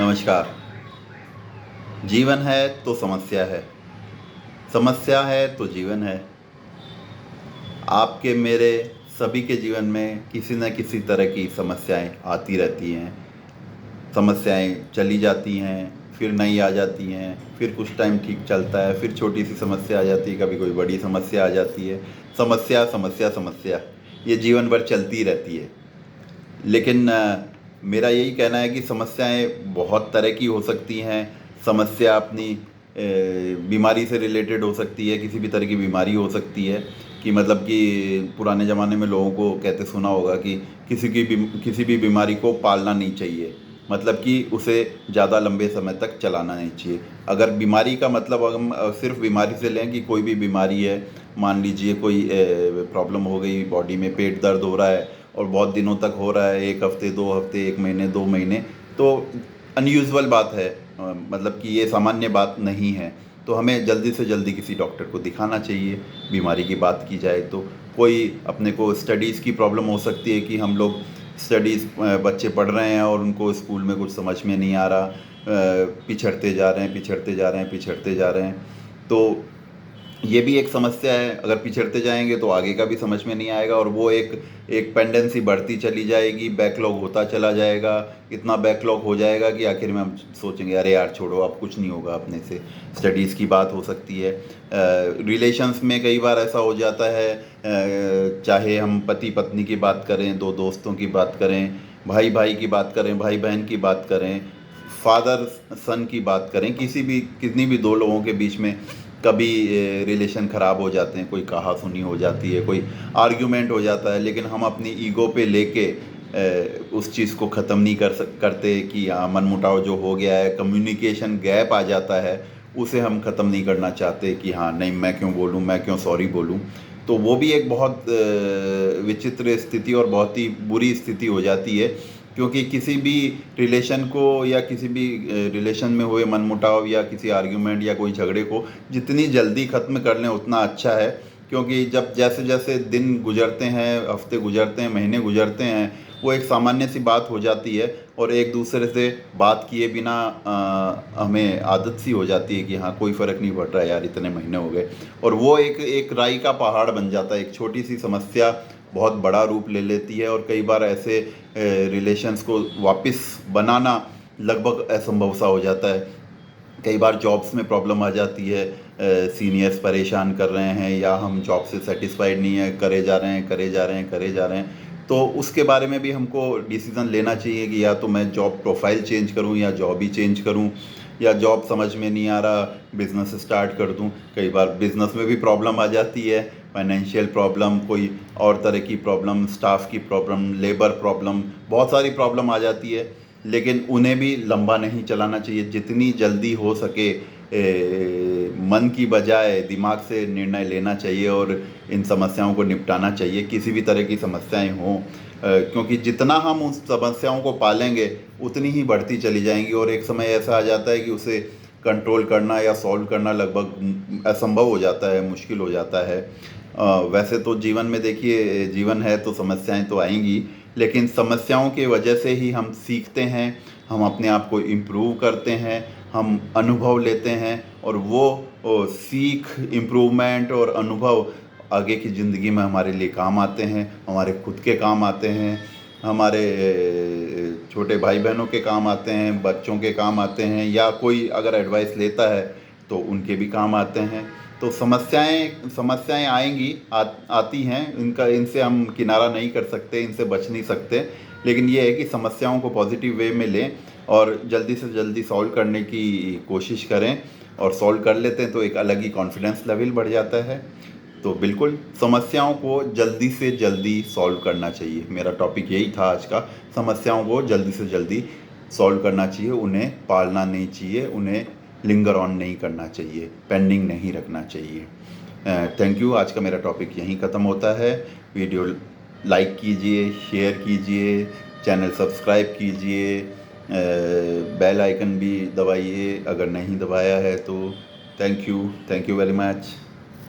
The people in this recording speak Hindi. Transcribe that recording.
नमस्कार। जीवन है तो समस्या है, समस्या है तो जीवन है। आपके मेरे सभी के जीवन में किसी न किसी तरह की समस्याएं आती रहती हैं। समस्याएं चली जाती हैं, फिर नई आ जाती हैं, फिर कुछ टाइम ठीक चलता है, फिर छोटी सी समस्या आ जाती है, कभी कोई बड़ी समस्या आ जाती है। समस्या समस्या समस्या ये जीवन भर चलती रहती है। लेकिन मेरा यही कहना है कि समस्याएं बहुत तरह की हो सकती हैं। समस्या अपनी बीमारी से रिलेटेड हो सकती है, किसी भी तरह की बीमारी हो सकती है। कि मतलब कि पुराने ज़माने में लोगों को कहते सुना होगा कि किसी भी बीमारी को पालना नहीं चाहिए, मतलब कि उसे ज़्यादा लंबे समय तक चलाना नहीं चाहिए। अगर बीमारी का मतलब हम सिर्फ बीमारी से लें कि कोई भी बीमारी है, मान लीजिए कोई प्रॉब्लम हो गई, बॉडी में पेट दर्द हो रहा है और बहुत दिनों तक हो रहा है, 1 हफ्ते 2 हफ्ते 1 महीने 2 महीने, तो अनयूजुअल बात है। मतलब कि ये सामान्य बात नहीं है। तो हमें जल्दी से जल्दी किसी डॉक्टर को दिखाना चाहिए। बीमारी की बात की जाए तो कोई अपने को स्टडीज़ की प्रॉब्लम हो सकती है कि हम लोग स्टडीज़ बच्चे पढ़ रहे हैं और उनको स्कूल में कुछ समझ में नहीं आ रहा, पिछड़ते जा रहे हैं पिछड़ते जा रहे हैं पिछड़ते जा रहे हैं। तो ये भी एक समस्या है। अगर पिछड़ते जाएंगे तो आगे का भी समझ में नहीं आएगा और वो एक पेंडेंसी बढ़ती चली जाएगी, बैकलॉग होता चला जाएगा। इतना बैकलॉग हो जाएगा कि आखिर में हम सोचेंगे अरे यार छोड़ो, अब कुछ नहीं होगा अपने से। स्टडीज़ की बात हो सकती है। रिलेशंस में कई बार ऐसा हो जाता है, चाहे हम पति पत्नी की बात करें, दो दोस्तों की बात करें, भाई भाई की बात करें, भाई बहन की बात करें, फादर सन की बात करें, कितनी भी दो लोगों के बीच में कभी रिलेशन ख़राब हो जाते हैं, कोई कहा सुनी हो जाती है, कोई आर्ग्यूमेंट हो जाता है, लेकिन हम अपनी ईगो पे लेके उस चीज़ को ख़त्म नहीं करते कि हाँ मनमुटाव जो हो गया है, कम्युनिकेशन गैप आ जाता है, उसे हम ख़त्म नहीं करना चाहते कि हाँ नहीं मैं क्यों बोलूँ, मैं क्यों सॉरी बोलूँ। तो वो भी एक बहुत विचित्र स्थिति और बहुत ही बुरी स्थिति हो जाती है, क्योंकि किसी भी रिलेशन को या किसी भी रिलेशन में हुए मनमुटाव या किसी आर्ग्यूमेंट या कोई झगड़े को जितनी जल्दी ख़त्म कर लें उतना अच्छा है। क्योंकि जब जैसे जैसे दिन गुजरते हैं, हफ्ते गुजरते हैं, महीने गुजरते हैं, वो एक सामान्य सी बात हो जाती है और एक दूसरे से बात किए बिना हमें आदत सी हो जाती है कि हाँ कोई फ़र्क नहीं पड़ रहा यार, इतने महीने हो गए। और वो एक राई का पहाड़ बन जाता है। एक छोटी सी समस्या बहुत बड़ा रूप ले लेती है और कई बार ऐसे रिलेशंस को वापस बनाना लगभग असंभव सा हो जाता है। कई बार जॉब्स में प्रॉब्लम आ जाती है, सीनियर्स परेशान कर रहे हैं या हम जॉब से सेटिस्फाइड नहीं है, करे जा रहे हैं करे जा रहे हैं करे जा रहे हैं। तो उसके बारे में भी हमको डिसीज़न लेना चाहिए कि या तो मैं जॉब प्रोफाइल चेंज करूं या जॉब ही चेंज करूं, या जॉब समझ में नहीं आ रहा बिज़नेस स्टार्ट कर दूं। कई बार बिज़नेस में भी प्रॉब्लम आ जाती है, फाइनेंशियल प्रॉब्लम, कोई और तरह की प्रॉब्लम, स्टाफ की प्रॉब्लम, लेबर प्रॉब्लम, बहुत सारी प्रॉब्लम आ जाती है। लेकिन उन्हें भी लंबा नहीं चलाना चाहिए। जितनी जल्दी हो सके मन की बजाय दिमाग से निर्णय लेना चाहिए और इन समस्याओं को निपटाना चाहिए, किसी भी तरह की समस्याएं हों। क्योंकि जितना हम उन समस्याओं को पालेंगे उतनी ही बढ़ती चली जाएंगी और एक समय ऐसा आ जाता है कि उसे कंट्रोल करना या सॉल्व करना लगभग असंभव हो जाता है, मुश्किल हो जाता है। वैसे तो जीवन में देखिए, जीवन है तो समस्याएं तो आएंगी, लेकिन समस्याओं की वजह से ही हम सीखते हैं, हम अपने आप को इम्प्रूव करते हैं, हम अनुभव लेते हैं और वो सीख, इम्प्रूवमेंट और अनुभव आगे की ज़िंदगी में हमारे लिए काम आते हैं, हमारे खुद के काम आते हैं, हमारे छोटे भाई बहनों के काम आते हैं, बच्चों के काम आते हैं, या कोई अगर एडवाइस लेता है तो उनके भी काम आते हैं। तो समस्याएं समस्याएं आएंगी, आती हैं, इनसे हम किनारा नहीं कर सकते, इनसे बच नहीं सकते। लेकिन ये है कि समस्याओं को पॉजिटिव वे में लें और जल्दी से जल्दी सॉल्व करने की कोशिश करें, और सॉल्व कर लेते हैं तो एक अलग ही कॉन्फिडेंस लेवल बढ़ जाता है। तो बिल्कुल समस्याओं को जल्दी से जल्दी सॉल्व करना चाहिए। मेरा टॉपिक यही था आज का। समस्याओं को जल्दी से जल्दी सॉल्व करना चाहिए, उन्हें पालना नहीं चाहिए, उन्हें लिंगर ऑन नहीं करना चाहिए, पेंडिंग नहीं रखना चाहिए। Thank you. आज का मेरा टॉपिक यहीं ख़त्म होता है। वीडियो लाइक कीजिए, शेयर कीजिए, चैनल सब्सक्राइब कीजिए, बेल आइकन भी दबाइए अगर नहीं दबाया है तो। Thank you very much.